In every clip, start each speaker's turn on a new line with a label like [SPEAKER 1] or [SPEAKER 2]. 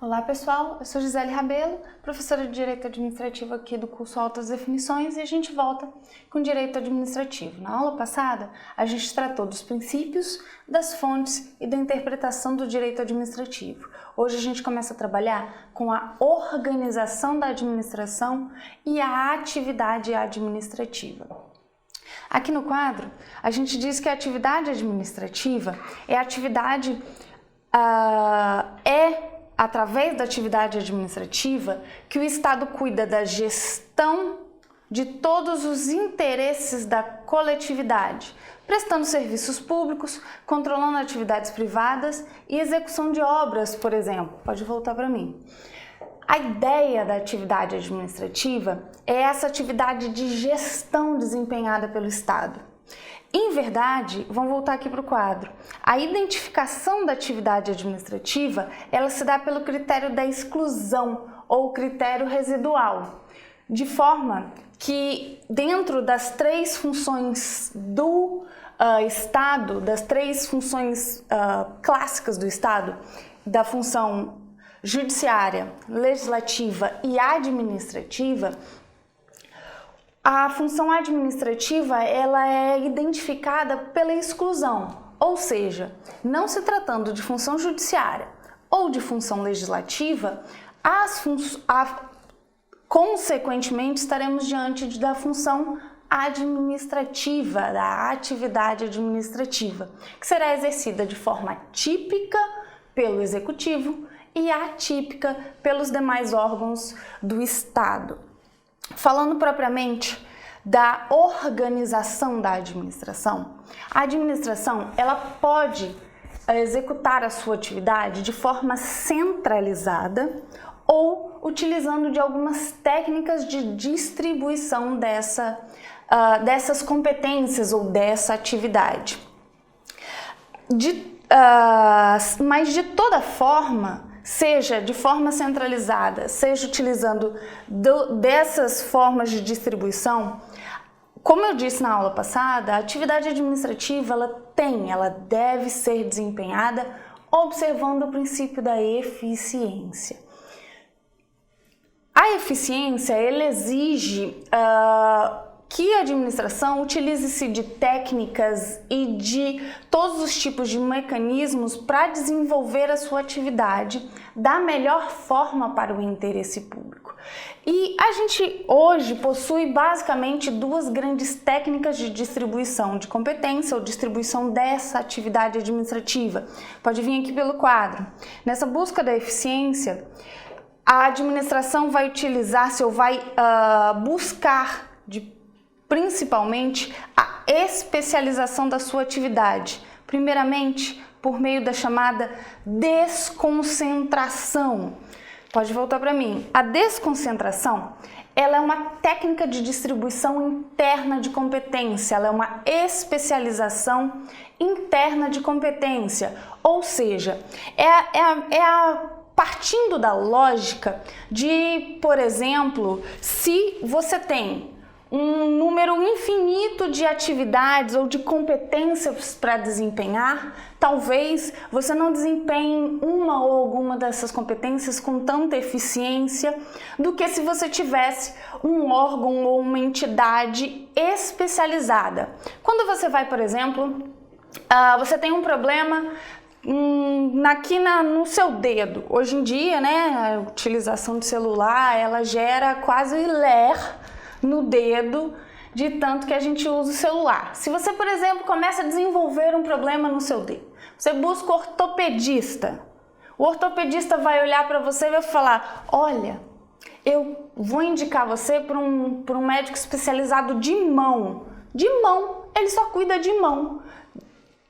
[SPEAKER 1] Olá pessoal, eu sou Gisele Rabelo, professora de Direito Administrativo aqui do curso Altas Definições e a gente volta com Direito Administrativo. Na aula passada, a gente tratou dos princípios, das fontes e da interpretação do Direito Administrativo. Hoje a gente começa a trabalhar com a organização da administração e a atividade administrativa. Aqui no quadro, a gente diz que a atividade administrativa é a atividade através da atividade administrativa que o Estado cuida da gestão de todos os interesses da coletividade, prestando serviços públicos, controlando atividades privadas e execução de obras, por exemplo. Pode voltar para mim. A ideia da atividade administrativa é essa atividade de gestão desempenhada pelo Estado. Em verdade, vamos voltar aqui para o quadro, a identificação da atividade administrativa, ela se dá pelo critério da exclusão ou critério residual, de forma que dentro das três funções do Estado, das três funções clássicas do Estado, da função judiciária, legislativa e administrativa, a função administrativa ela é identificada pela exclusão, ou seja, não se tratando de função judiciária ou de função legislativa, consequentemente estaremos diante da função administrativa, da atividade administrativa, que será exercida de forma típica pelo Executivo e atípica pelos demais órgãos do Estado. Falando propriamente da organização da administração, a administração ela pode executar a sua atividade de forma centralizada ou utilizando de algumas técnicas de distribuição dessas competências ou dessa atividade. Mas de toda forma, seja de forma centralizada, seja utilizando dessas formas de distribuição, como eu disse na aula passada, a atividade administrativa ela deve ser desempenhada observando o princípio da eficiência. A eficiência ela exige que a administração utilize-se de técnicas e de todos os tipos de mecanismos para desenvolver a sua atividade da melhor forma para o interesse público. E a gente hoje possui basicamente duas grandes técnicas de distribuição de competência ou distribuição dessa atividade administrativa. Pode vir aqui pelo quadro. Nessa busca da eficiência, a administração vai utilizar-se ou vai buscar principalmente a especialização da sua atividade, primeiramente por meio da chamada desconcentração. Pode voltar para mim. A desconcentração, ela é uma técnica de distribuição interna de competência, ela é uma especialização interna de competência, ou seja, partindo da lógica de, por exemplo, se você tem um número infinito de atividades ou de competências para desempenhar, talvez você não desempenhe uma ou alguma dessas competências com tanta eficiência do que se você tivesse um órgão ou uma entidade especializada. Quando você vai, por exemplo, você tem um problema no seu dedo. Hoje em dia, né, a utilização de celular, ela gera quase ler no dedo de tanto que a gente usa o celular. Se você, por exemplo, começa a desenvolver um problema no seu dedo, você busca ortopedista. O ortopedista vai olhar para você e vai falar: olha, eu vou indicar você para um médico especializado de mão. De mão, ele só cuida de mão.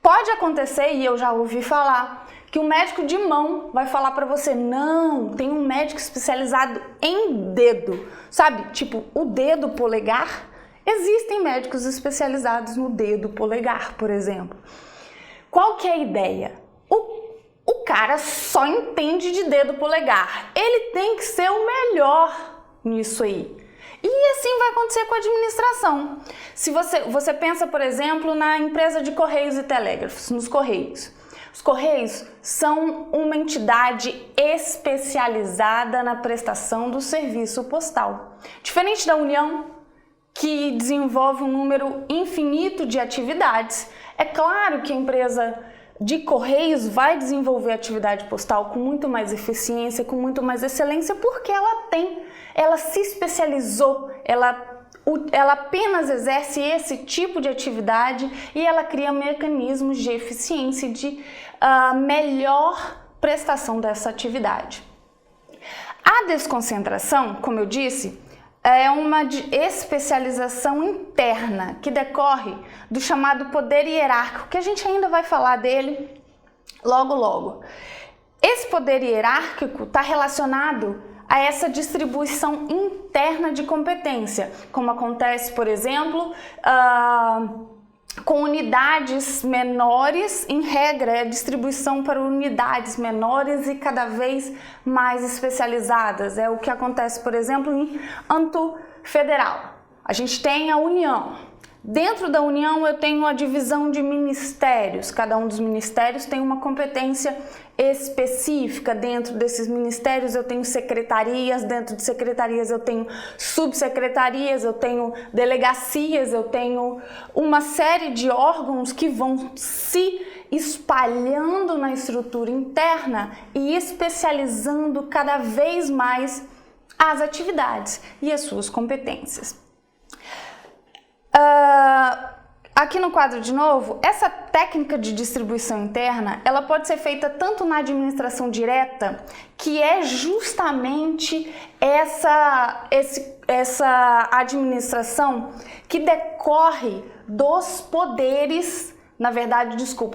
[SPEAKER 1] Pode acontecer, e eu já ouvi falar, que o médico de mão vai falar para você: não, tem um médico especializado em dedo, sabe? Tipo, o dedo polegar. Existem médicos especializados no dedo polegar, por exemplo. Qual que é a ideia? O cara só entende de dedo polegar. Ele tem que ser o melhor nisso aí. E assim vai acontecer com a administração. Se você pensa, por exemplo, na empresa de Correios e Telégrafos, nos Correios. Os Correios são uma entidade especializada na prestação do serviço postal. Diferente da União, que desenvolve um número infinito de atividades, é claro que a empresa de Correios vai desenvolver atividade postal com muito mais eficiência, com muito mais excelência, porque ela se especializou, ela apenas exerce esse tipo de atividade e ela cria mecanismos de eficiência e de melhor prestação dessa atividade. A desconcentração, como eu disse, é uma especialização interna que decorre do chamado poder hierárquico, que a gente ainda vai falar dele logo logo. Esse poder hierárquico está relacionado a essa distribuição interna de competência, como acontece, por exemplo, com unidades menores, em regra, é a distribuição para unidades menores e cada vez mais especializadas. É o que acontece, por exemplo, em âmbito federal. A gente tem a União. Dentro da União eu tenho a divisão de ministérios, cada um dos ministérios tem uma competência específica. Dentro desses ministérios eu tenho secretarias, dentro de secretarias eu tenho subsecretarias, eu tenho delegacias, eu tenho uma série de órgãos que vão se espalhando na estrutura interna e especializando cada vez mais as atividades e as suas competências. Aqui no quadro de novo, essa técnica de distribuição interna, ela pode ser feita tanto na administração direta, que é justamente essa administração que decorre dos poderes,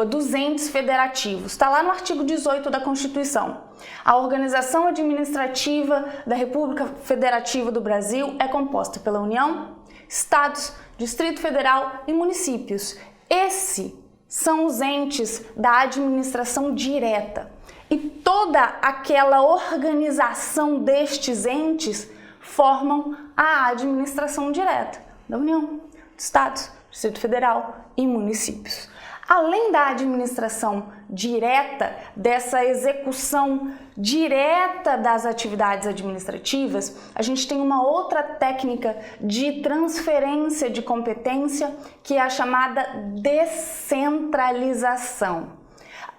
[SPEAKER 1] dos entes federativos. Está lá no artigo 18 da Constituição. A organização administrativa da República Federativa do Brasil é composta pela União, Estados, Distrito Federal e municípios. Esses são os entes da administração direta. E toda aquela organização destes entes formam a administração direta da União, Estados, Distrito Federal e municípios. Além da administração direta, dessa execução direta das atividades administrativas, a gente tem uma outra técnica de transferência de competência, que é a chamada descentralização.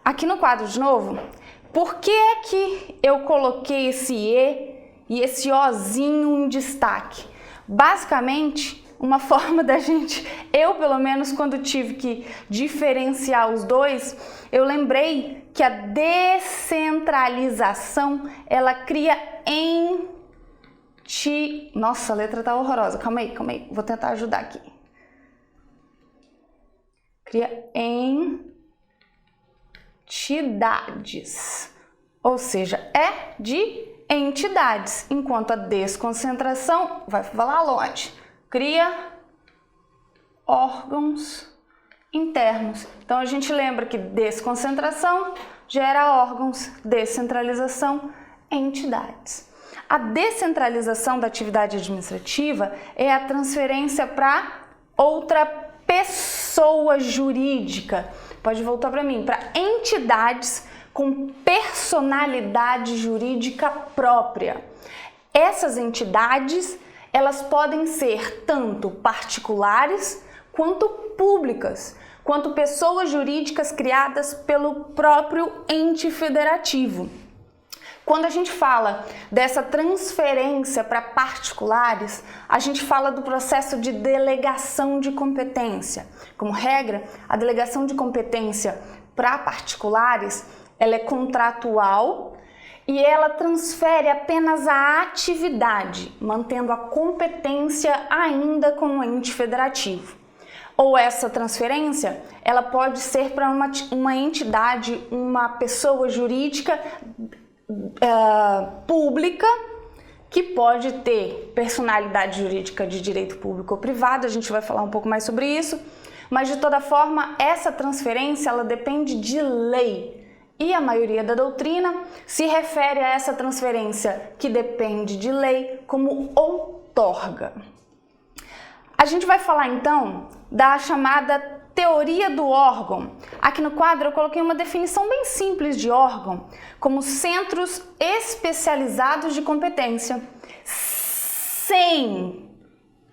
[SPEAKER 1] Aqui no quadro de novo, por que é que eu coloquei esse E e esse Ozinho em destaque? Basicamente, uma forma da gente, eu pelo menos quando tive que diferenciar os dois, eu lembrei que a descentralização, ela cria Nossa, a letra tá horrorosa, calma aí, vou tentar ajudar aqui. Cria entidades, ou seja, é de entidades, enquanto a desconcentração vai falar longe. Cria órgãos internos. Então a gente lembra que desconcentração gera órgãos, descentralização, entidades. A descentralização da atividade administrativa é a transferência para outra pessoa jurídica. Pode voltar para mim, para entidades com personalidade jurídica própria. Essas entidades, elas podem ser tanto particulares quanto públicas, quanto pessoas jurídicas criadas pelo próprio ente federativo. Quando a gente fala dessa transferência para particulares, a gente fala do processo de delegação de competência. Como regra, a delegação de competência para particulares, ela é contratual e ela transfere apenas a atividade, mantendo a competência ainda com o ente federativo. Ou essa transferência, ela pode ser para uma entidade, uma pessoa jurídica pública, que pode ter personalidade jurídica de direito público ou privado, a gente vai falar um pouco mais sobre isso, mas de toda forma, essa transferência, ela depende de lei. E a maioria da doutrina se refere a essa transferência que depende de lei como outorga. A gente vai falar então da chamada teoria do órgão. Aqui no quadro eu coloquei uma definição bem simples de órgão, como centros especializados de competência, sem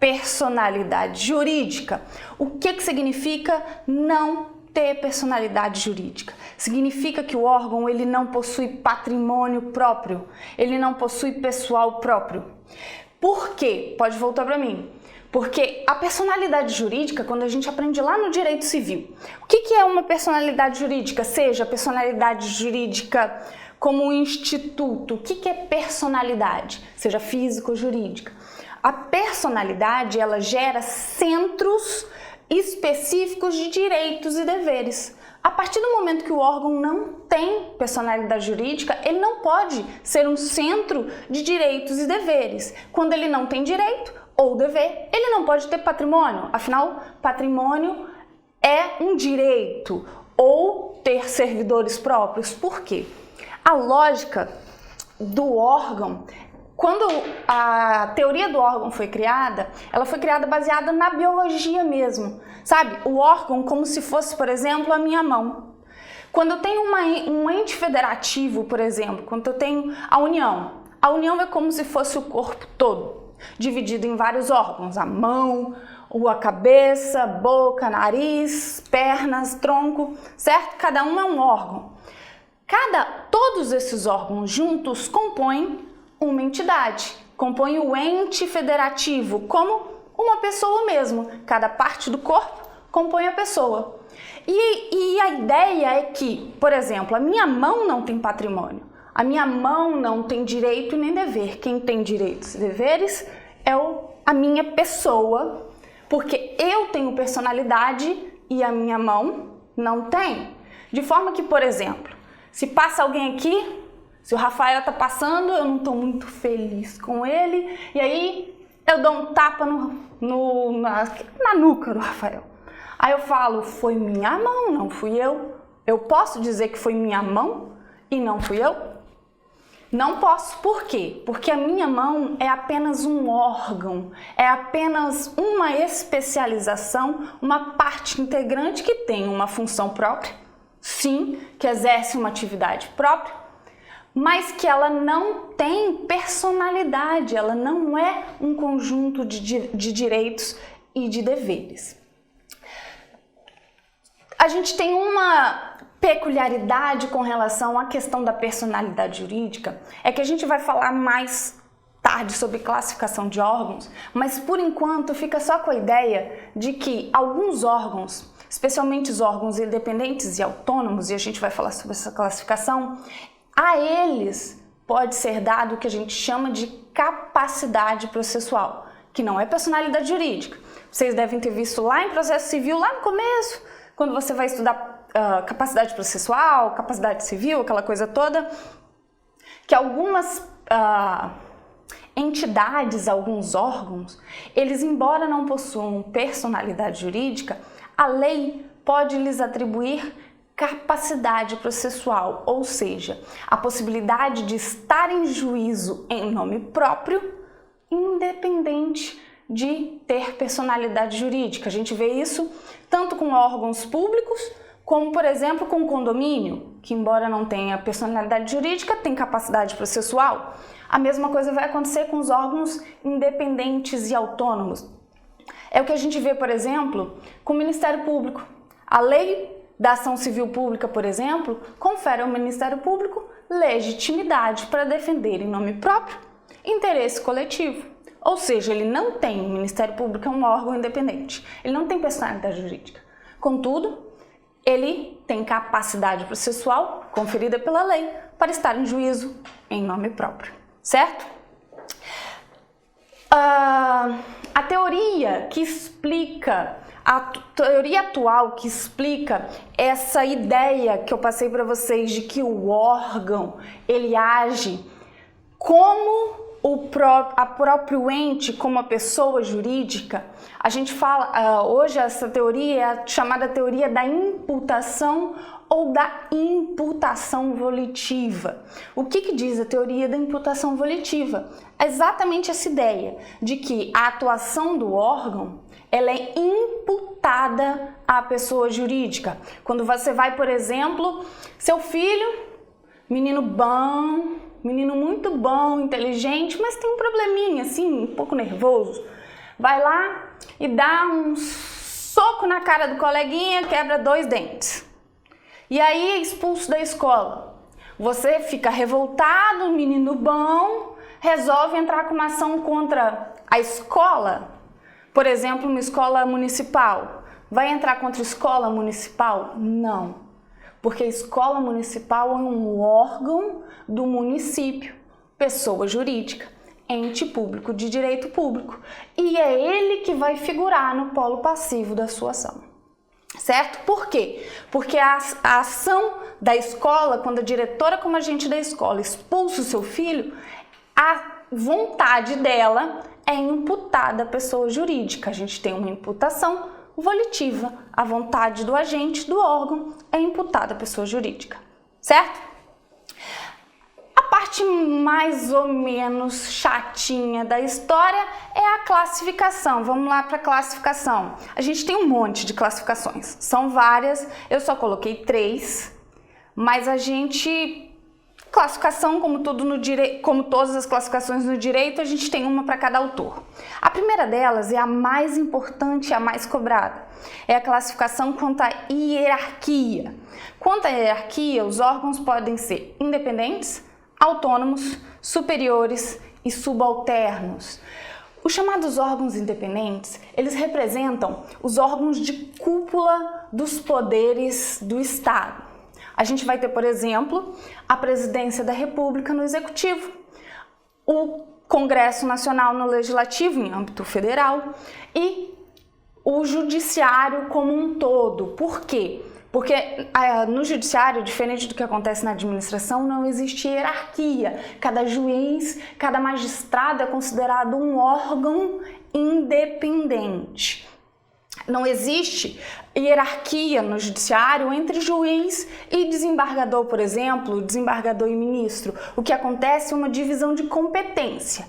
[SPEAKER 1] personalidade jurídica. O que significa não ter personalidade jurídica? Significa que o órgão ele não possui patrimônio próprio, ele não possui pessoal próprio. Por quê? Pode voltar para mim. Porque a personalidade jurídica, quando a gente aprende lá no direito civil, o que é uma personalidade jurídica? Seja a personalidade jurídica como um instituto, o que é personalidade? Seja física ou jurídica. A personalidade, ela gera centros específicos de direitos e deveres. A partir do momento que o órgão não tem personalidade jurídica, ele não pode ser um centro de direitos e deveres. Quando ele não tem direito ou dever, ele não pode ter patrimônio. Afinal, patrimônio é um direito, ou ter servidores próprios. Por quê? A lógica do órgão, quando a teoria do órgão foi criada, ela foi criada baseada na biologia mesmo. Sabe? O órgão como se fosse, por exemplo, a minha mão. Quando eu tenho um ente federativo, por exemplo, quando eu tenho a união é como se fosse o corpo todo, dividido em vários órgãos, a mão, a cabeça, boca, nariz, pernas, tronco, certo? Cada um é um órgão. Todos esses órgãos juntos compõem uma entidade, compõem o ente federativo, como uma pessoa mesmo. Cada parte do corpo compõe a pessoa. E a ideia é que, por exemplo, a minha mão não tem patrimônio, a minha mão não tem direito nem dever. Quem tem direitos e deveres é a minha pessoa, porque eu tenho personalidade e a minha mão não tem. De forma que, por exemplo, se passa alguém aqui, se o Rafael tá passando, eu não tô muito feliz com ele, e aí eu dou um tapa na nuca do Rafael. Aí eu falo, foi minha mão, não fui eu. Eu posso dizer que foi minha mão e não fui eu? Não posso. Por quê? Porque a minha mão é apenas um órgão, é apenas uma especialização, uma parte integrante que tem uma função própria, sim, que exerce uma atividade própria, mas que ela não tem personalidade, ela não é um conjunto de direitos e de deveres. A gente tem uma peculiaridade com relação à questão da personalidade jurídica, é que a gente vai falar mais tarde sobre classificação de órgãos, mas por enquanto fica só com a ideia de que alguns órgãos, especialmente os órgãos independentes e autônomos, e a gente vai falar sobre essa classificação, a eles pode ser dado o que a gente chama de capacidade processual, que não é personalidade jurídica. Vocês devem ter visto lá em processo civil, lá no começo, quando você vai estudar capacidade processual, capacidade civil, aquela coisa toda, que algumas entidades, alguns órgãos, eles, embora não possuam personalidade jurídica, a lei pode lhes atribuir capacidade processual, ou seja, a possibilidade de estar em juízo em nome próprio, independente de ter personalidade jurídica. A gente vê isso tanto com órgãos públicos, como, por exemplo, com o condomínio, que embora não tenha personalidade jurídica, tem capacidade processual. A mesma coisa vai acontecer com os órgãos independentes e autônomos. É o que a gente vê, por exemplo, com o Ministério Público. A lei da ação civil pública, por exemplo, confere ao Ministério Público legitimidade para defender em nome próprio interesse coletivo. Ou seja, ele não tem, o Ministério Público é um órgão independente, ele não tem personalidade jurídica. Contudo, ele tem capacidade processual conferida pela lei para estar em juízo em nome próprio, certo? A teoria que explica, a teoria atual que explica essa ideia que eu passei para vocês de que o órgão, ele age como a próprio ente, como a pessoa jurídica, a gente fala, hoje essa teoria é a chamada teoria da imputação ou da imputação volitiva. O que diz a teoria da imputação volitiva? É exatamente essa ideia de que a atuação do órgão, ela é imputada à pessoa jurídica. Quando você vai, por exemplo, seu filho, menino bom, menino muito bom, inteligente, mas tem um probleminha assim, um pouco nervoso, vai lá e dá um soco na cara do coleguinha, quebra 2 dentes. E aí é expulso da escola. Você fica revoltado, menino bom, resolve entrar com uma ação contra a escola, por exemplo, uma escola municipal. Vai entrar contra a escola municipal? Não, porque a escola municipal é um órgão do município, pessoa jurídica, ente público de direito público, e é ele que vai figurar no polo passivo da sua ação. Certo? Por quê? Porque a ação da escola, quando a diretora como agente da escola expulsa o seu filho, a vontade dela é imputada à pessoa jurídica. A gente tem uma imputação volitiva. A vontade do agente, do órgão, é imputada à pessoa jurídica. Certo? A parte mais ou menos chatinha da história é a classificação. Vamos lá para a classificação. A gente tem um monte de classificações. São várias. Eu só coloquei 3. Mas a gente... Classificação, como todas as classificações no direito, a gente tem uma para cada autor. A primeira delas é a mais importante e a mais cobrada. É a classificação quanto à hierarquia. Quanto à hierarquia, os órgãos podem ser independentes, autônomos, superiores e subalternos. Os chamados órgãos independentes, eles representam os órgãos de cúpula dos poderes do Estado. A gente vai ter, por exemplo, a Presidência da República no Executivo, o Congresso Nacional no Legislativo, em âmbito federal, e o Judiciário como um todo. Por quê? Porque no Judiciário, diferente do que acontece na administração, não existe hierarquia. Cada juiz, cada magistrado é considerado um órgão independente. Não existe hierarquia no judiciário entre juiz e desembargador, por exemplo, desembargador e ministro. O que acontece é uma divisão de competência.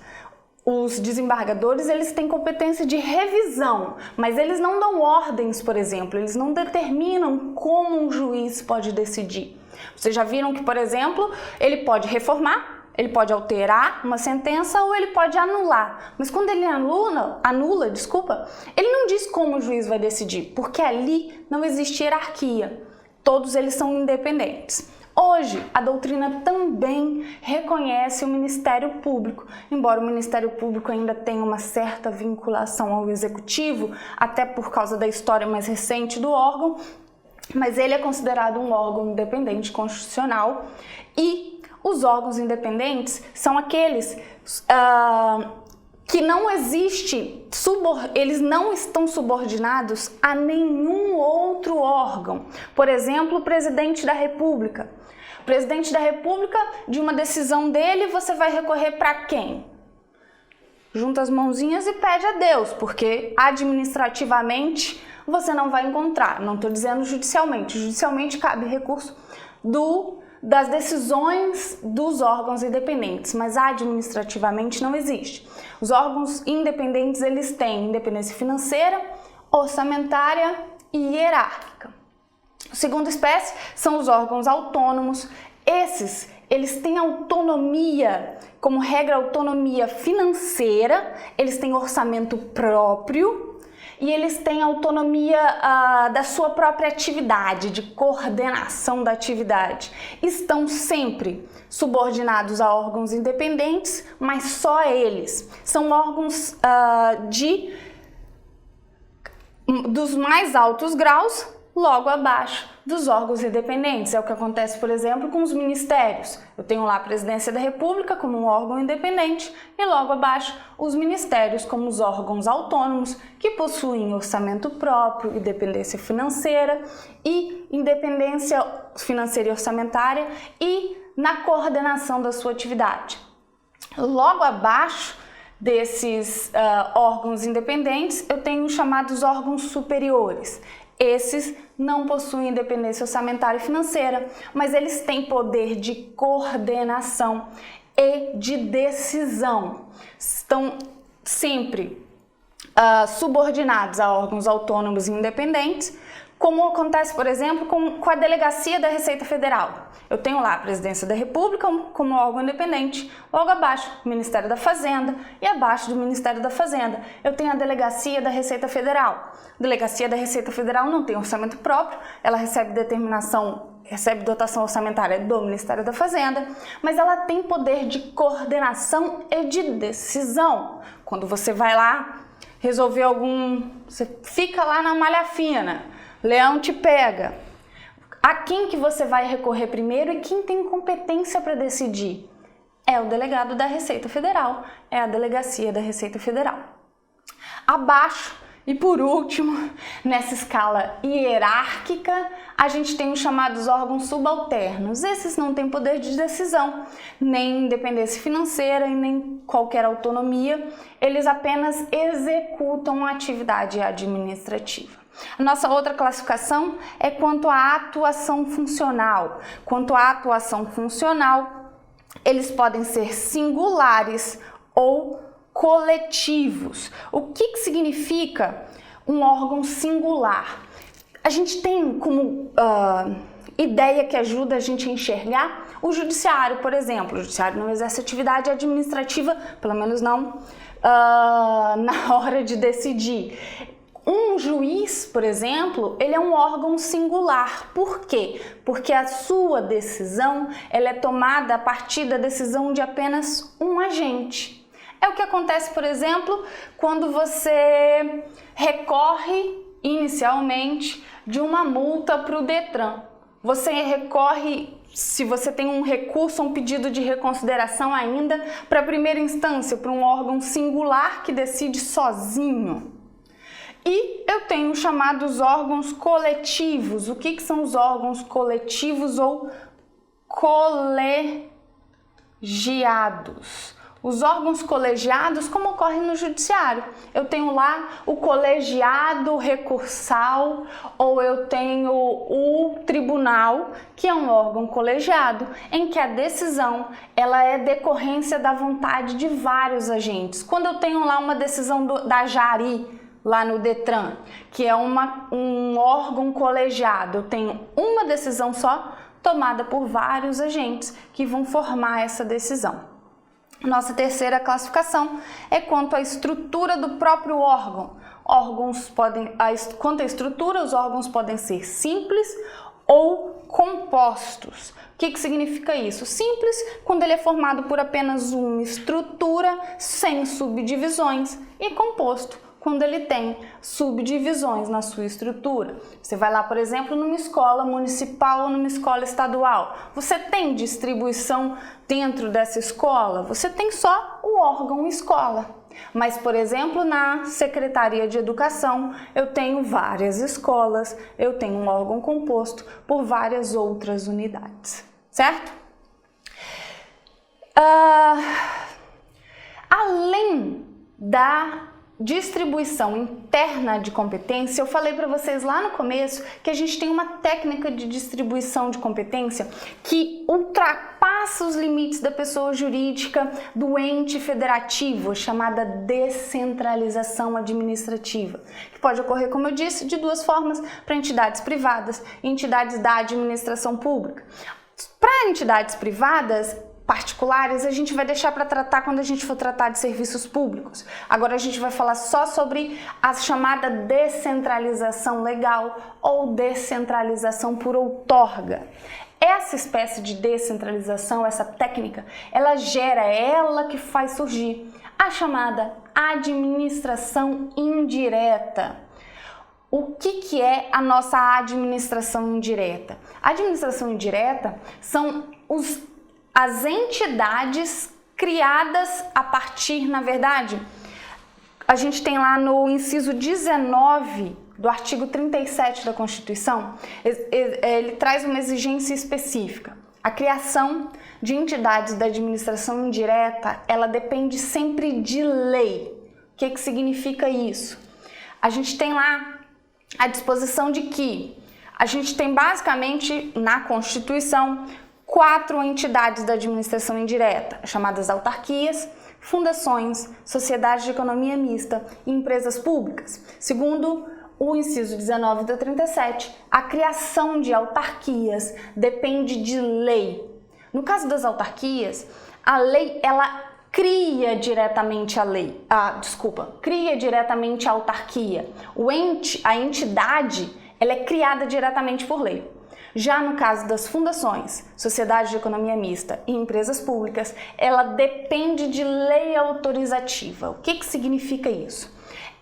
[SPEAKER 1] Os desembargadores, eles têm competência de revisão, mas eles não dão ordens, por exemplo, eles não determinam como um juiz pode decidir. Vocês já viram que, por exemplo, ele pode reformar, ele pode alterar uma sentença ou ele pode anular. Mas quando ele anula, ele não diz como o juiz vai decidir, porque ali não existe hierarquia. Todos eles são independentes. Hoje, a doutrina também reconhece o Ministério Público, embora o Ministério Público ainda tenha uma certa vinculação ao Executivo, até por causa da história mais recente do órgão, mas ele é considerado um órgão independente constitucional e os órgãos independentes são aqueles que não existe, eles não estão subordinados a nenhum outro órgão. Por exemplo, o Presidente da República. O Presidente da República, de uma decisão dele, você vai recorrer para quem? Junta as mãozinhas e pede a Deus, porque administrativamente você não vai encontrar. Não estou dizendo judicialmente. Judicialmente cabe recurso das decisões dos órgãos independentes, mas administrativamente não existe. Os órgãos independentes, eles têm independência financeira, orçamentária e hierárquica. A segunda espécie são os órgãos autônomos. Eles têm autonomia, como regra, autonomia financeira, eles têm orçamento próprio, e eles têm autonomia da sua própria atividade, de coordenação da atividade. Estão sempre subordinados a órgãos independentes, mas só eles. São órgãos dos mais altos graus, logo abaixo dos órgãos independentes. É o que acontece, por exemplo, com os ministérios. Eu tenho lá a Presidência da República como um órgão independente e logo abaixo os ministérios como os órgãos autônomos que possuem orçamento próprio, independência financeira e orçamentária e na coordenação da sua atividade. Logo abaixo desses órgãos independentes, eu tenho os chamados órgãos superiores. Esses não possuem independência orçamentária e financeira, mas eles têm poder de coordenação e de decisão. Estão sempre subordinados a órgãos autônomos e independentes, como acontece, por exemplo, com a Delegacia da Receita Federal. Eu tenho lá a Presidência da República como órgão independente, logo abaixo o Ministério da Fazenda e abaixo do Ministério da Fazenda eu tenho a Delegacia da Receita Federal. A Delegacia da Receita Federal não tem orçamento próprio, ela recebe dotação orçamentária do Ministério da Fazenda, mas ela tem poder de coordenação e de decisão. Quando você vai lá resolver você fica lá na malha fina, leão te pega. A quem que você vai recorrer primeiro e quem tem competência para decidir? É o delegado da Receita Federal, é a Delegacia da Receita Federal. Abaixo, e por último, nessa escala hierárquica, a gente tem os chamados órgãos subalternos. Esses não têm poder de decisão, nem independência financeira e nem qualquer autonomia. Eles apenas executam a atividade administrativa. A nossa outra classificação é quanto à atuação funcional. Quanto à atuação funcional, eles podem ser singulares ou coletivos. O que significa um órgão singular? A gente tem como ideia que ajuda a gente a enxergar o judiciário, por exemplo. O judiciário não exerce atividade administrativa, pelo menos não na hora de decidir. Um juiz, por exemplo, ele é um órgão singular. Por quê? Porque a sua decisão ela é tomada a partir da decisão de apenas um agente. É o que acontece, por exemplo, quando você recorre inicialmente de uma multa para o Detran. Você recorre, se você tem um recurso ou um pedido de reconsideração ainda, para a primeira instância, para um órgão singular que decide sozinho. E eu tenho os chamados órgãos coletivos. O que são os órgãos coletivos ou colegiados? Os órgãos colegiados, como ocorre no judiciário. Eu tenho lá o colegiado recursal ou eu tenho o tribunal, que é um órgão colegiado, em que a decisão ela é decorrência da vontade de vários agentes. Quando eu tenho lá uma decisão da Jari, lá no Detran, que é um órgão colegiado, eu tenho uma decisão só, tomada por vários agentes que vão formar essa decisão. Nossa terceira classificação é quanto à estrutura do próprio órgão. Quanto à estrutura, os órgãos podem ser simples ou compostos. O que significa isso? Simples, quando ele é formado por apenas uma estrutura sem subdivisões, e composto, quando ele tem subdivisões na sua estrutura. Você vai lá, por exemplo, numa escola municipal ou numa escola estadual. Você tem distribuição dentro dessa escola? Você tem só o órgão escola. Mas, por exemplo, na Secretaria de Educação, eu tenho várias escolas, eu tenho um órgão composto por várias outras unidades, certo? Além da distribuição interna de competência, eu falei para vocês lá no começo que a gente tem uma técnica de distribuição de competência que ultrapassa os limites da pessoa jurídica do ente federativo, chamada descentralização administrativa, que pode ocorrer, como eu disse, de duas formas, para entidades privadas e entidades da administração pública. Para entidades privadas particulares, a gente vai deixar para tratar quando a gente for tratar de serviços públicos. Agora a gente vai falar só sobre a chamada descentralização legal ou descentralização por outorga. Essa espécie de descentralização, essa técnica, ela que faz surgir a chamada administração indireta. O que é a nossa administração indireta? A administração indireta são as entidades criadas a partir, na verdade, a gente tem lá no inciso 19 do artigo 37 da Constituição, ele traz uma exigência específica. A criação de entidades da administração indireta, ela depende sempre de lei. O que significa isso? A gente tem lá a disposição de que a gente tem basicamente na Constituição 4 entidades da administração indireta, chamadas autarquias, fundações, sociedades de economia mista e empresas públicas. Segundo o inciso 19 da 37, a criação de autarquias depende de lei. No caso das autarquias, a lei, ela cria diretamente cria diretamente a autarquia. A entidade, ela é criada diretamente por lei. Já no caso das fundações, sociedades de economia mista e empresas públicas, ela depende de lei autorizativa. O que significa isso?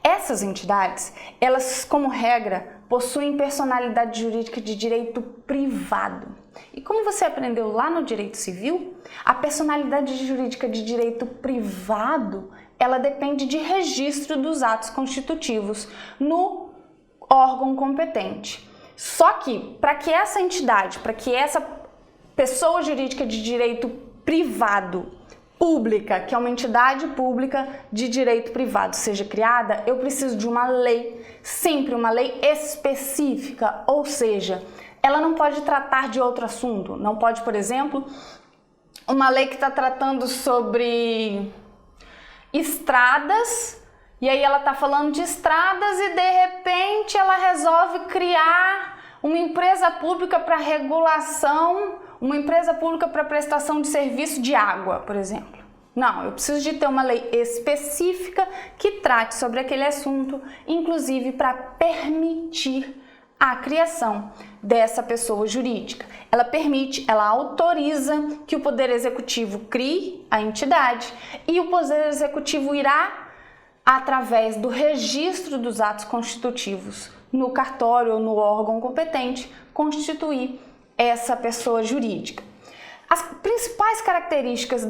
[SPEAKER 1] Essas entidades, elas, como regra, possuem personalidade jurídica de direito privado. E como você aprendeu lá no direito civil, a personalidade jurídica de direito privado, ela depende de registro dos atos constitutivos no órgão competente. Só que, para que essa entidade, para que essa pessoa jurídica de direito privado, pública, que é uma entidade pública de direito privado, seja criada, eu preciso de uma lei, sempre uma lei específica, ou seja, ela não pode tratar de outro assunto. Não pode, por exemplo, uma lei que está tratando sobre estradas, e aí ela está falando de estradas e de repente ela resolve criar uma empresa pública para regulação, uma empresa pública para prestação de serviço de água, por exemplo. Não, eu preciso de ter uma lei específica que trate sobre aquele assunto, inclusive para permitir a criação dessa pessoa jurídica. Ela permite, ela autoriza que o Poder Executivo crie a entidade e o Poder Executivo irá, através do registro dos atos constitutivos no cartório ou no órgão competente, constituir essa pessoa jurídica. As principais características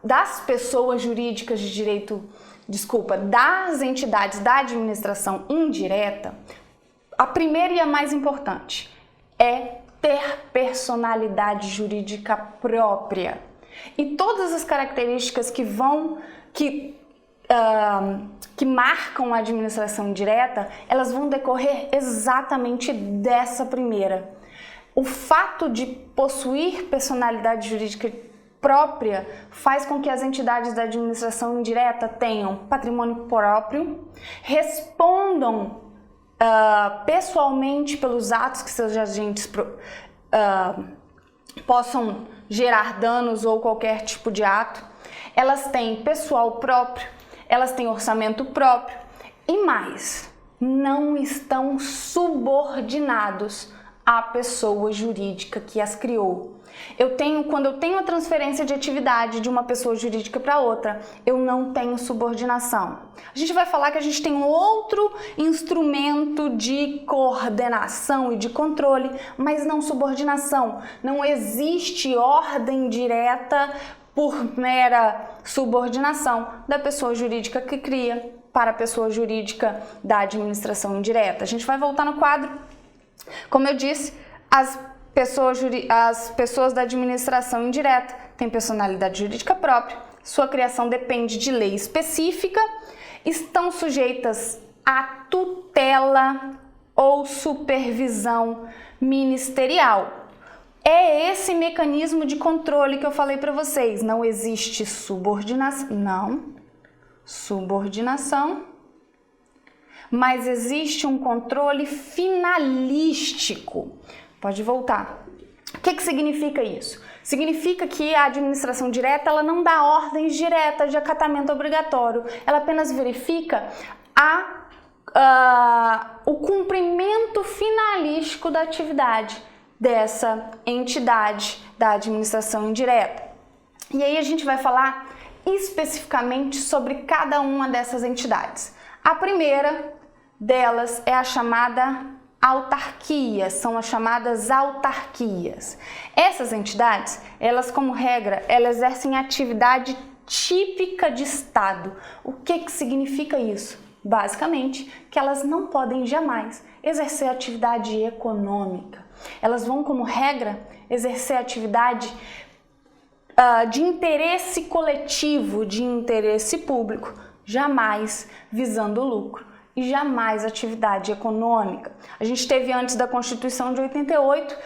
[SPEAKER 1] das pessoas jurídicas de direito, das entidades da administração indireta, a primeira e a mais importante é ter personalidade jurídica própria. E todas as características que marcam a administração indireta, elas vão decorrer exatamente dessa primeira. O fato de possuir personalidade jurídica própria faz com que as entidades da administração indireta tenham patrimônio próprio, respondam pessoalmente pelos atos que seus agentes possam gerar danos ou qualquer tipo de ato. Elas têm pessoal próprio, elas têm orçamento próprio e mais, não estão subordinados à pessoa jurídica que as criou. Quando eu tenho a transferência de atividade de uma pessoa jurídica para outra, eu não tenho subordinação. A gente vai falar que a gente tem um outro instrumento de coordenação e de controle, mas não subordinação. Não existe ordem direta por mera subordinação da pessoa jurídica que cria para a pessoa jurídica da administração indireta. A gente vai voltar no quadro. Como eu disse, as pessoas da administração indireta têm personalidade jurídica própria, sua criação depende de lei específica, estão sujeitas à tutela ou supervisão ministerial. É esse mecanismo de controle que eu falei para vocês. Não existe subordinação, mas existe um controle finalístico. Pode voltar. O que significa isso? Significa que a administração direta ela não dá ordens diretas de acatamento obrigatório. Ela apenas verifica o cumprimento finalístico da atividade dessa entidade da administração indireta. E aí a gente vai falar especificamente sobre cada uma dessas entidades. A primeira delas é a chamada autarquia, são as chamadas autarquias. Essas entidades, elas como regra, elas exercem atividade típica de Estado. O que significa isso? Basicamente, que elas não podem jamais exercer atividade econômica. Elas vão, como regra, exercer atividade de interesse coletivo, de interesse público, jamais visando lucro. E jamais atividade econômica. A gente teve antes da Constituição de 88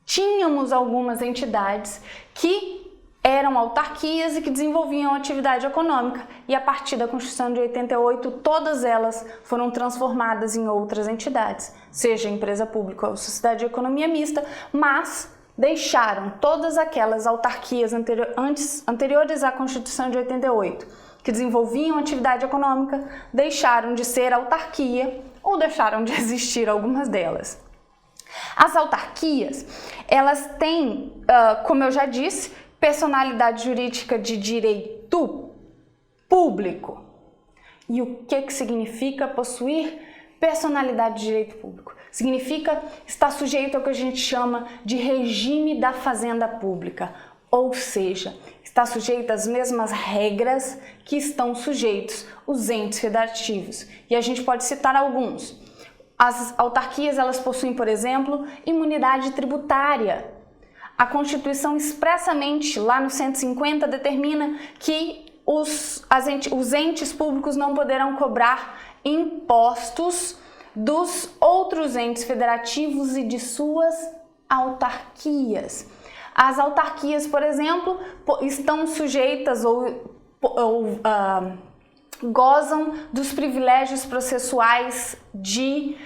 [SPEAKER 1] tínhamos algumas entidades que eram autarquias e que desenvolviam atividade econômica, e a partir da Constituição de 88, todas elas foram transformadas em outras entidades, seja empresa pública ou sociedade de economia mista, mas deixaram todas aquelas autarquias anteriores à Constituição de 88, que desenvolviam atividade econômica, deixaram de ser autarquia ou deixaram de existir algumas delas. As autarquias, elas têm, como eu já disse, personalidade jurídica de direito público. E o que significa possuir personalidade de direito público? Significa estar sujeito ao que a gente chama de regime da fazenda pública, ou seja, está sujeito às mesmas regras que estão sujeitos os entes federativos. E a gente pode citar alguns. As autarquias, elas possuem, por exemplo, imunidade tributária. A Constituição expressamente, lá no 150, determina que os entes públicos não poderão cobrar impostos dos outros entes federativos e de suas autarquias. As autarquias, por exemplo, estão sujeitas ou gozam dos privilégios processuais de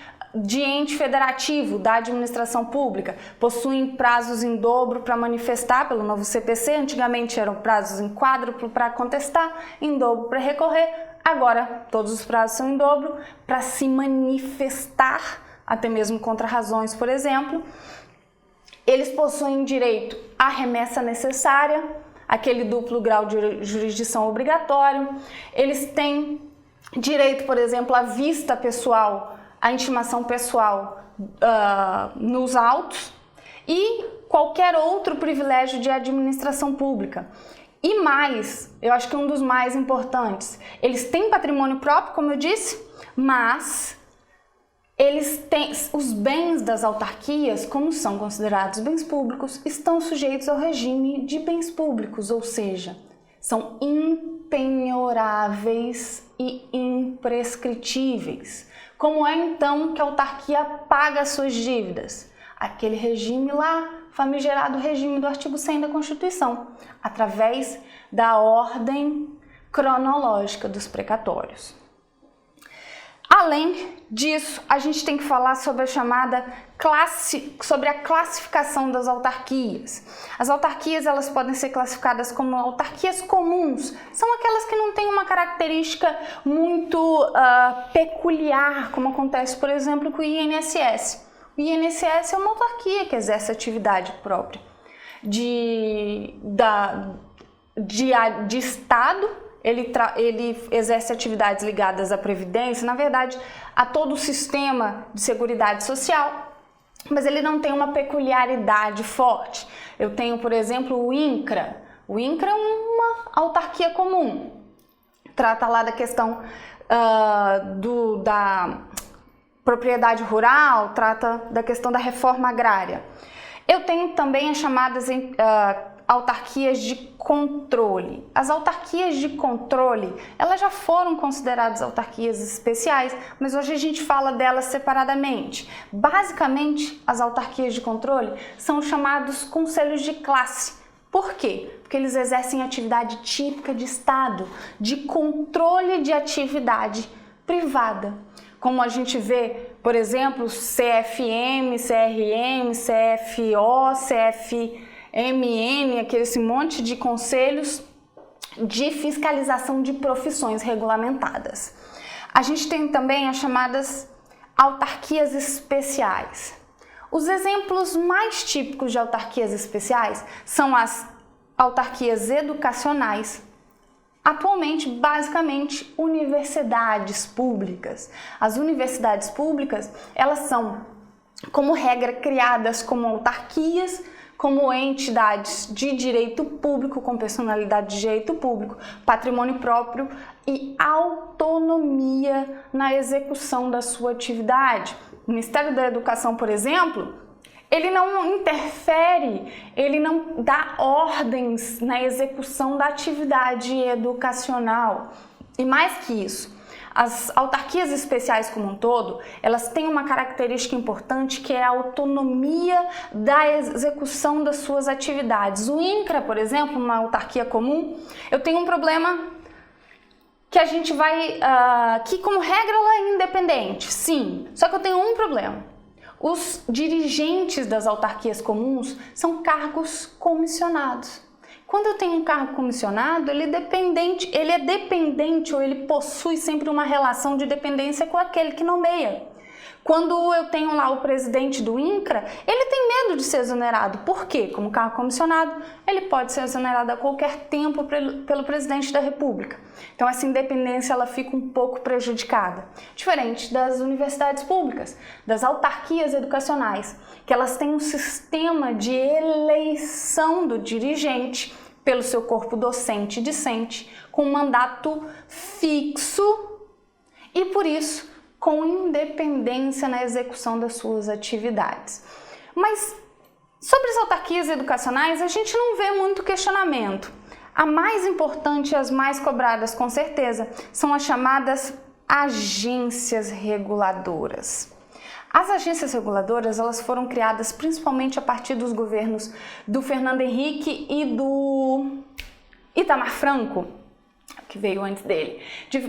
[SPEAKER 1] ente federativo, da administração pública, possuem prazos em dobro para manifestar pelo novo CPC, antigamente eram prazos em quádruplo para contestar, em dobro para recorrer, agora todos os prazos são em dobro para se manifestar, até mesmo contra razões, por exemplo. Eles possuem direito à remessa necessária, aquele duplo grau de jurisdição obrigatório, eles têm direito, por exemplo, à vista pessoal, a intimação pessoal nos autos e qualquer outro privilégio de administração pública. E mais, eu acho que um dos mais importantes, eles têm patrimônio próprio, como eu disse, mas eles têm os bens das autarquias, como são considerados bens públicos, estão sujeitos ao regime de bens públicos, ou seja, são impenhoráveis e imprescritíveis. Como é então que a autarquia paga as suas dívidas? Aquele regime lá, famigerado regime do artigo 100 da Constituição, através da ordem cronológica dos precatórios. Além disso, a gente tem que falar sobre a sobre a classificação das autarquias. As autarquias, elas podem ser classificadas como autarquias comuns, são aquelas que não têm uma característica muito peculiar, como acontece, por exemplo, com o INSS. O INSS é uma autarquia que exerce atividade própria de Estado. Ele exerce atividades ligadas à Previdência, na verdade, a todo o sistema de seguridade social, mas ele não tem uma peculiaridade forte. Eu tenho, por exemplo, o INCRA. O INCRA é uma autarquia comum. Trata lá da questão da propriedade rural, trata da questão da reforma agrária. Eu tenho também as chamadas autarquias de controle. As autarquias de controle, elas já foram consideradas autarquias especiais, mas hoje a gente fala delas separadamente. Basicamente, as autarquias de controle são chamados conselhos de classe. Por quê? Porque eles exercem atividade típica de Estado, de controle de atividade privada. Como a gente vê, por exemplo, CFM, CRM, CFO, CFMN, esse monte de conselhos de fiscalização de profissões regulamentadas. A gente tem também as chamadas autarquias especiais. Os exemplos mais típicos de autarquias especiais são as autarquias educacionais. Atualmente, basicamente, universidades públicas. As universidades públicas, elas são, como regra, criadas como autarquias, como entidades de direito público, com personalidade de direito público, patrimônio próprio e autonomia na execução da sua atividade. O Ministério da Educação, por exemplo, ele não interfere, ele não dá ordens na execução da atividade educacional. E mais que isso, As autarquias especiais como um todo, elas têm uma característica importante que é a autonomia da execução das suas atividades. O INCRA, por exemplo, uma autarquia comum, eu tenho um problema que a gente vai, que como regra ela é independente, sim, só que eu tenho um problema. Os dirigentes das autarquias comuns são cargos comissionados. Quando eu tenho um cargo comissionado, ele é dependente ou ele possui sempre uma relação de dependência com aquele que nomeia. Quando eu tenho lá o presidente do INCRA, ele tem medo de ser exonerado. Por quê? Como cargo comissionado, ele pode ser exonerado a qualquer tempo pelo presidente da República. Então essa independência ela fica um pouco prejudicada. Diferente das universidades públicas, das autarquias educacionais, que elas têm um sistema de eleição do dirigente pelo seu corpo docente e discente, com um mandato fixo e por isso com independência na execução das suas atividades. Mas sobre as autarquias educacionais a gente não vê muito questionamento. A mais importante e as mais cobradas com certeza são as chamadas agências reguladoras. As agências reguladoras elas foram criadas principalmente a partir dos governos do Fernando Henrique e do Itamar Franco, que veio antes dele,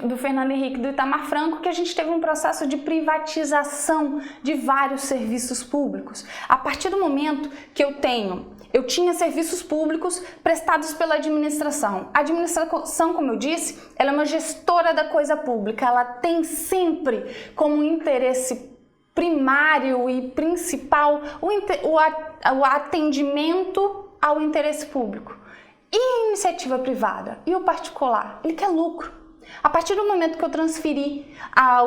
[SPEAKER 1] do Fernando Henrique e do Itamar Franco, que a gente teve um processo de privatização de vários serviços públicos. A partir do momento que eu tinha serviços públicos prestados pela administração. A administração, como eu disse, ela é uma gestora da coisa pública, ela tem sempre como interesse primário e principal o atendimento ao interesse público. E a iniciativa privada e o particular? Ele quer lucro. A partir do momento que eu transferi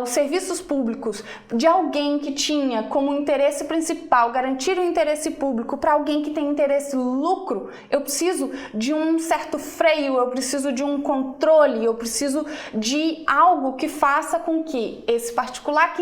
[SPEAKER 1] os serviços públicos de alguém que tinha como interesse principal garantir o interesse público para alguém que tem interesse lucro, eu preciso de um certo freio, eu preciso de um controle, eu preciso de algo que faça com que esse particular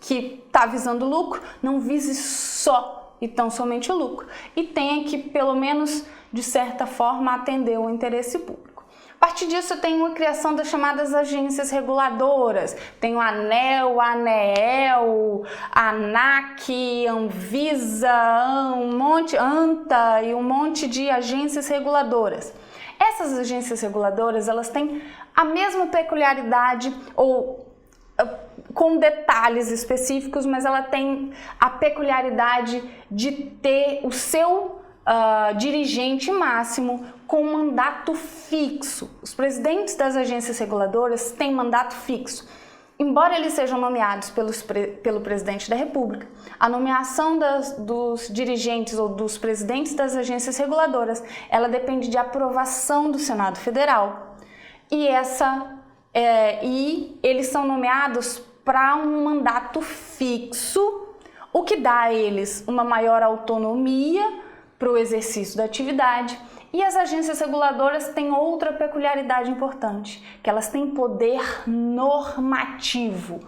[SPEAKER 1] que está visando lucro não vise só e tão somente o lucro e tenha que, pelo menos de certa forma, atender o interesse público. A partir disso, eu tenho a criação das chamadas agências reguladoras. Tenho a ANEEL, a ANEEL, a ANAC, Anvisa, ANTA e um monte de agências reguladoras. Essas agências reguladoras, elas têm a mesma peculiaridade ou com detalhes específicos, mas ela tem a peculiaridade de ter o seu dirigente máximo com mandato fixo. Os presidentes das agências reguladoras têm mandato fixo. Embora eles sejam nomeados pelo presidente da República, a nomeação dos dirigentes ou dos presidentes das agências reguladoras, ela depende de aprovação do Senado Federal. E eles são nomeados para um mandato fixo, o que dá a eles uma maior autonomia para o exercício da atividade. E as agências reguladoras têm outra peculiaridade importante, que elas têm poder normativo,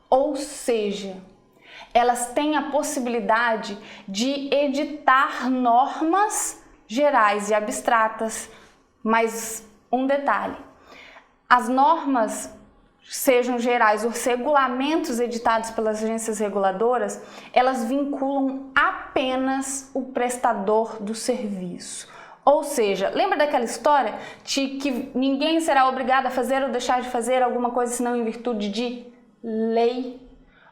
[SPEAKER 1] ou seja, elas têm a possibilidade de editar normas gerais e abstratas, mas um detalhe, as normas sejam gerais, os regulamentos editados pelas agências reguladoras, elas vinculam apenas o prestador do serviço. Ou seja, lembra daquela história de que ninguém será obrigado a fazer ou deixar de fazer alguma coisa senão em virtude de lei?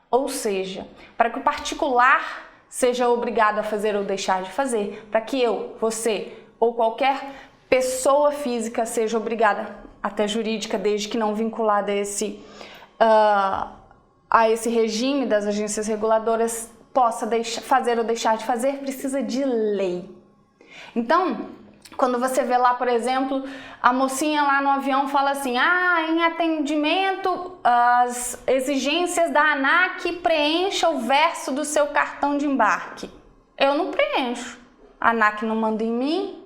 [SPEAKER 1] Ou seja, para que o particular seja obrigado a fazer ou deixar de fazer, para que eu, você ou qualquer pessoa física seja obrigada, até jurídica, desde que não vinculada a esse regime das agências reguladoras, possa fazer ou deixar de fazer, precisa de lei. Então, quando você vê lá, por exemplo, a mocinha lá no avião fala assim, em atendimento, as exigências da ANAC, preencha o verso do seu cartão de embarque. Eu não preencho. A ANAC não manda em mim,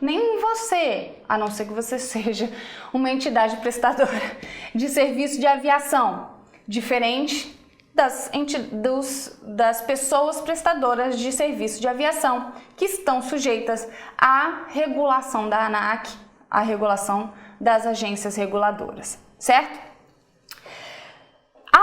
[SPEAKER 1] nem em você, a não ser que você seja uma entidade prestadora de serviço de aviação, diferente das pessoas prestadoras de serviço de aviação, que estão sujeitas à regulação da ANAC, à regulação das agências reguladoras, certo?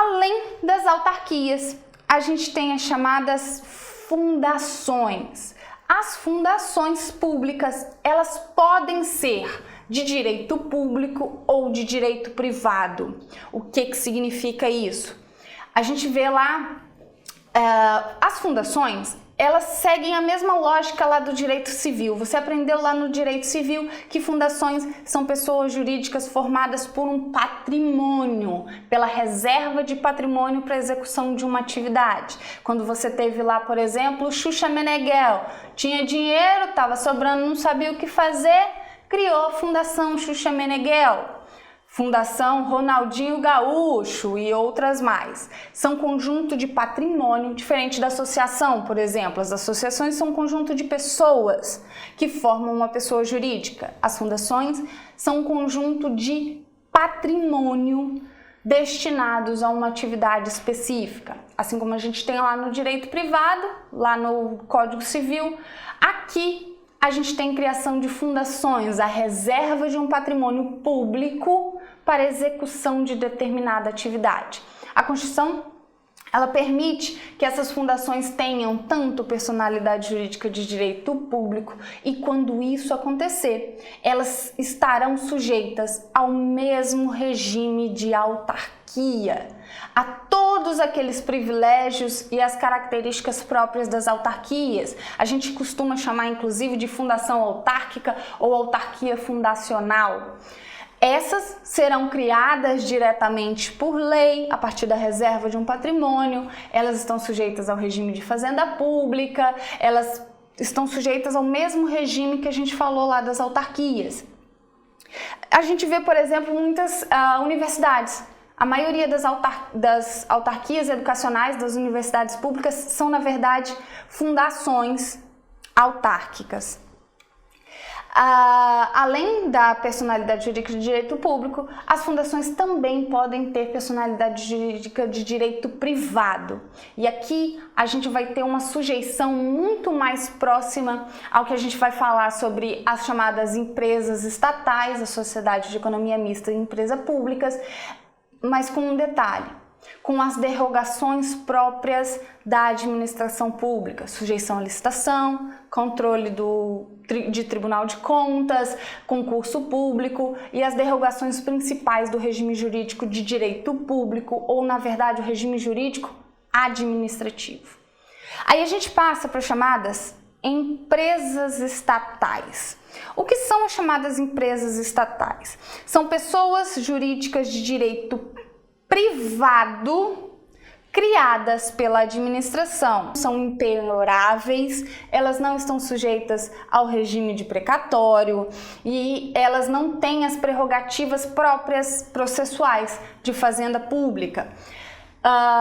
[SPEAKER 1] Além das autarquias, a gente tem as chamadas fundações. As fundações públicas, elas podem ser de direito público ou de direito privado. O que significa isso? A gente vê lá, as fundações, elas seguem a mesma lógica lá do direito civil. Você aprendeu lá no direito civil que fundações são pessoas jurídicas formadas por um patrimônio, pela reserva de patrimônio para execução de uma atividade. Quando você teve lá, por exemplo, Xuxa Meneghel, tinha dinheiro, estava sobrando, não sabia o que fazer, criou a Fundação Xuxa Meneghel. Fundação Ronaldinho Gaúcho e outras mais. São conjunto de patrimônio, diferente da associação, por exemplo. As associações são um conjunto de pessoas que formam uma pessoa jurídica. As fundações são um conjunto de patrimônio destinados a uma atividade específica. Assim como a gente tem lá no direito privado, lá no Código Civil, aqui a gente tem criação de fundações, a reserva de um patrimônio público para execução de determinada atividade. A Constituição, ela permite que essas fundações tenham tanto personalidade jurídica de direito público e, quando isso acontecer, elas estarão sujeitas ao mesmo regime de autarquia, a todos aqueles privilégios e as características próprias das autarquias. A gente costuma chamar, inclusive, de fundação autárquica ou autarquia fundacional. Essas serão criadas diretamente por lei, a partir da reserva de um patrimônio, elas estão sujeitas ao regime de fazenda pública, elas estão sujeitas ao mesmo regime que a gente falou lá das autarquias. A gente vê, por exemplo, muitas universidades. A maioria das autarquias educacionais das universidades públicas são, na verdade, fundações autárquicas. Além da personalidade jurídica de direito público, as fundações também podem ter personalidade jurídica de direito privado. E aqui a gente vai ter uma sujeição muito mais próxima ao que a gente vai falar sobre as chamadas empresas estatais, a sociedade de economia mista e empresas públicas, mas com um detalhe: com as derrogações próprias da administração pública, sujeição à licitação, controle de Tribunal de Contas, concurso público e as derrogações principais do regime jurídico de direito público ou, na verdade, o regime jurídico administrativo. Aí a gente passa para as chamadas empresas estatais. O que são as chamadas empresas estatais? São pessoas jurídicas de direito privado criadas pela administração. São impenhoráveis, elas não estão sujeitas ao regime de precatório e elas não têm as prerrogativas próprias processuais de fazenda pública.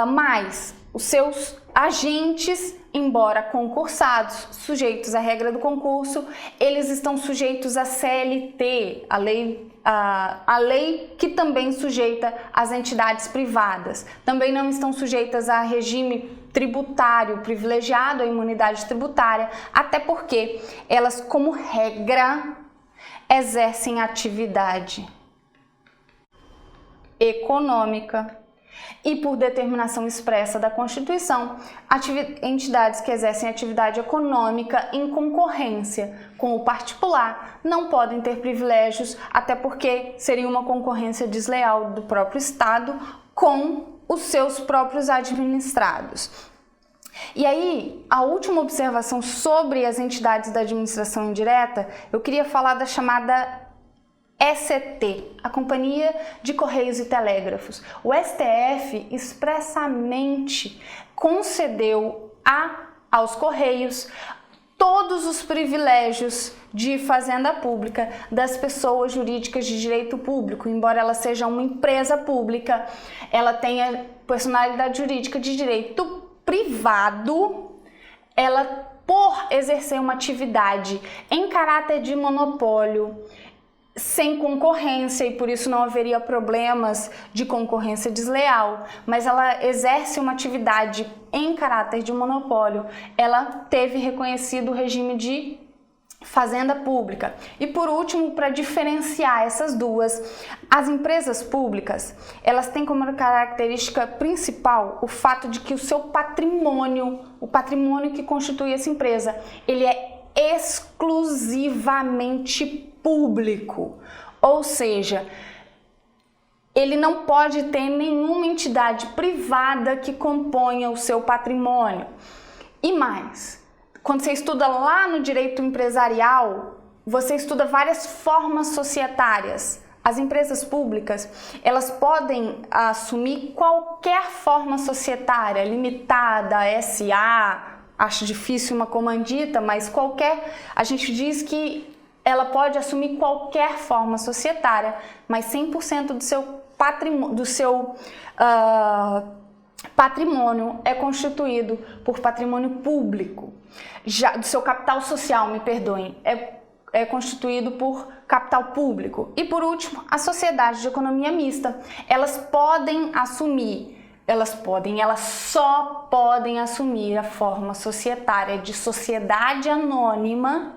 [SPEAKER 1] Mas os seus agentes, embora concursados, sujeitos à regra do concurso, eles estão sujeitos à CLT, a lei que também sujeita as entidades privadas. Também não estão sujeitas a regime tributário privilegiado, a imunidade tributária, até porque elas, como regra, exercem atividade econômica e, por determinação expressa da Constituição, entidades que exercem atividade econômica em concorrência com o particular não podem ter privilégios, até porque seria uma concorrência desleal do próprio Estado com os seus próprios administrados. E aí, a última observação sobre as entidades da administração indireta, eu queria falar da chamada ST, a Companhia de Correios e Telégrafos. O STF expressamente concedeu aos Correios todos os privilégios de fazenda pública das pessoas jurídicas de direito público. Embora ela seja uma empresa pública, ela tenha personalidade jurídica de direito privado, ela, por exercer uma atividade em caráter de monopólio, sem concorrência, e por isso não haveria problemas de concorrência desleal, mas ela exerce uma atividade em caráter de monopólio, ela teve reconhecido o regime de Fazenda Pública. E por último, para diferenciar essas duas, as empresas públicas, elas têm como característica principal o fato de que o seu patrimônio, o patrimônio que constitui essa empresa, ele é exclusivamente público. Ou seja, ele não pode ter nenhuma entidade privada que componha o seu patrimônio. E mais, quando você estuda lá no direito empresarial, você estuda várias formas societárias. As empresas públicas, elas podem assumir qualquer forma societária, limitada, SA, acho difícil uma comandita, mas qualquer, a gente diz que ela pode assumir qualquer forma societária, mas 100% do seu patrimônio é constituído por patrimônio público. Já do seu capital social, me perdoem, é constituído por capital público. E por último, as sociedades de economia mista, elas só podem assumir a forma societária de sociedade anônima,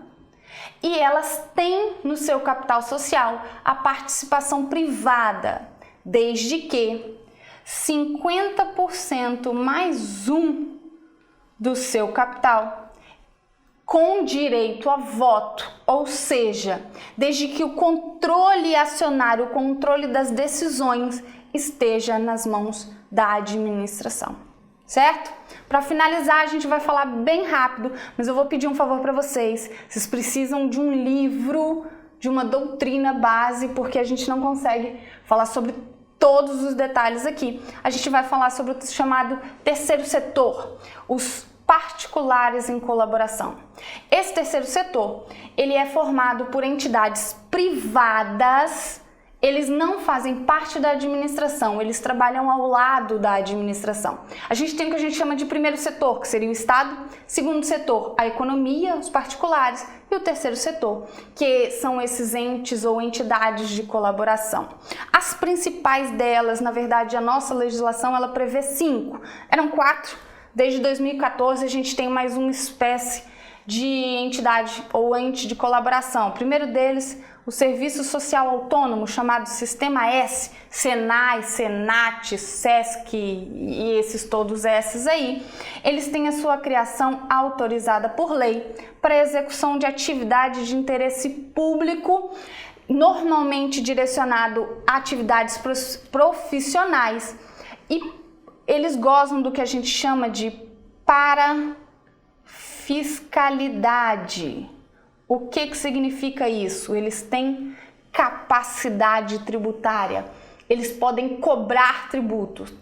[SPEAKER 1] e elas têm no seu capital social a participação privada, desde que 50% mais um do seu capital com direito a voto, ou seja, desde que o controle acionário, o controle das decisões esteja nas mãos da administração, certo? Para finalizar, a gente vai falar bem rápido, mas eu vou pedir um favor para vocês. Vocês precisam de um livro, de uma doutrina base, porque a gente não consegue falar sobre todos os detalhes aqui. A gente vai falar sobre o chamado terceiro setor, os particulares em colaboração. Esse terceiro setor, ele é formado por entidades privadas. Eles não fazem parte da administração, eles trabalham ao lado da administração. A gente tem o que a gente chama de primeiro setor, que seria o Estado, segundo setor, a economia, os particulares, e o terceiro setor, que são esses entes ou entidades de colaboração. As principais delas, na verdade, a nossa legislação, ela prevê 5, eram 4, desde 2014 a gente tem mais uma espécie de entidade ou ente de colaboração. O primeiro deles, o Serviço Social Autônomo, chamado Sistema S, Senai, Senat, Sesc e esses todos esses aí, eles têm a sua criação autorizada por lei para execução de atividades de interesse público, normalmente direcionado a atividades profissionais, e eles gozam do que a gente chama de parafiscalidade. O que significa isso? Eles têm capacidade tributária, eles podem cobrar tributos.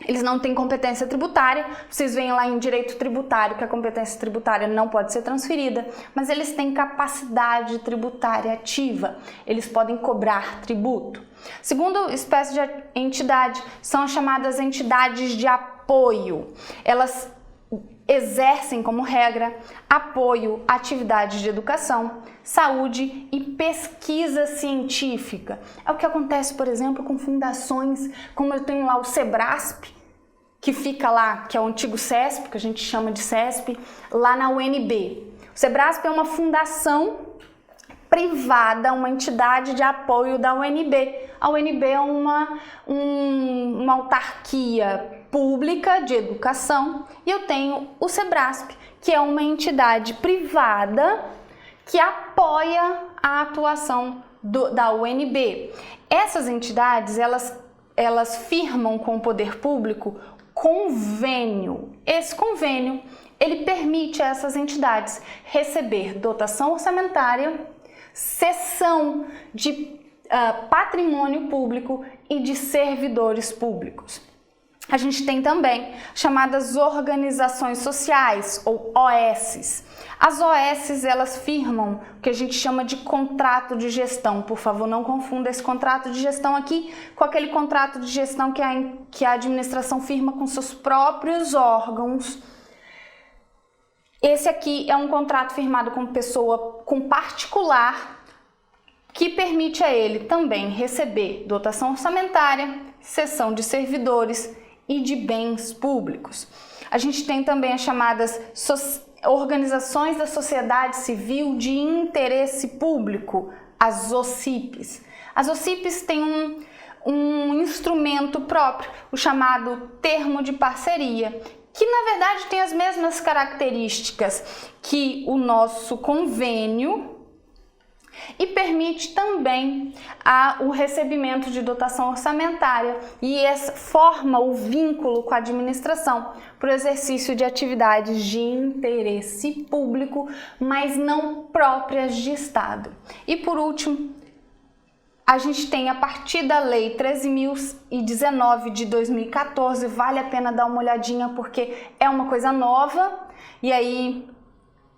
[SPEAKER 1] Eles não têm competência tributária, vocês veem lá em direito tributário que a competência tributária não pode ser transferida, mas eles têm capacidade tributária ativa, eles podem cobrar tributo. Segunda espécie de entidade são as chamadas entidades de apoio. Elas exercem como regra apoio a atividades de educação, saúde e pesquisa científica. É o que acontece, por exemplo, com fundações, como eu tenho lá o Sebrasp, que fica lá, que é o antigo CESP, que a gente chama de CESP, lá na UNB. O Sebrasp é uma fundação privada, uma entidade de apoio da UNB. A UNB é uma autarquia pública de educação, e eu tenho o Sebrasp, que é uma entidade privada que apoia a atuação da UNB. Essas entidades, elas firmam com o poder público convênio. Esse convênio, ele permite a essas entidades receber dotação orçamentária, cessão de patrimônio público e de servidores públicos. A gente tem também chamadas organizações sociais, ou OSs. As OSs, elas firmam o que a gente chama de contrato de gestão. Por favor, não confunda esse contrato de gestão aqui com aquele contrato de gestão que a administração firma com seus próprios órgãos. Esse aqui é um contrato firmado com pessoa, com particular, que permite a ele também receber dotação orçamentária, cessão de servidores e de bens públicos. A gente tem também as chamadas organizações da sociedade civil de interesse público, as OCIPs. As OCIPs têm um instrumento próprio, o chamado termo de parceria, que na verdade tem as mesmas características que o nosso convênio e permite também o recebimento de dotação orçamentária e forma o vínculo com a administração para o exercício de atividades de interesse público, mas não próprias de Estado. E por último, a gente tem a partir da Lei 13.019 de 2014, vale a pena dar uma olhadinha porque é uma coisa nova e aí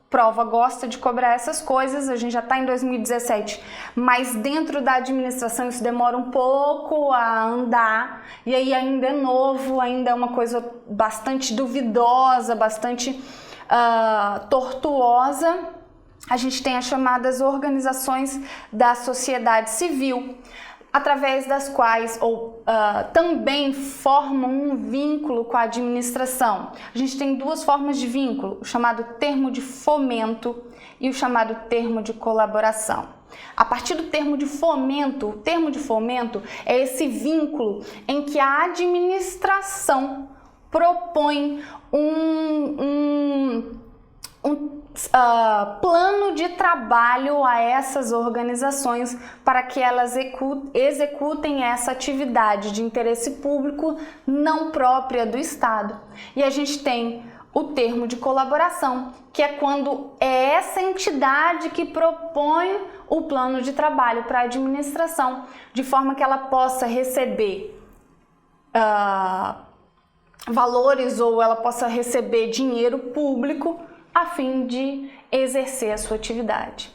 [SPEAKER 1] prova gosta de cobrar essas coisas, a gente já está em 2017, mas dentro da administração isso demora um pouco a andar e aí ainda é novo, ainda é uma coisa bastante duvidosa, bastante tortuosa. A gente tem as chamadas organizações da sociedade civil, através das quais também formam um vínculo com a administração. A gente tem duas formas de vínculo, o chamado termo de fomento e o chamado termo de colaboração. A partir do termo de fomento, o termo de fomento é esse vínculo em que a administração propõe um plano de trabalho a essas organizações para que elas executem essa atividade de interesse público não própria do Estado. E a gente tem o termo de colaboração, que é quando é essa entidade que propõe o plano de trabalho para a administração, de forma que ela possa receber valores ou ela possa receber dinheiro público a fim de exercer a sua atividade.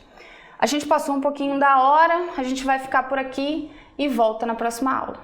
[SPEAKER 1] A gente passou um pouquinho da hora, a gente vai ficar por aqui e volta na próxima aula.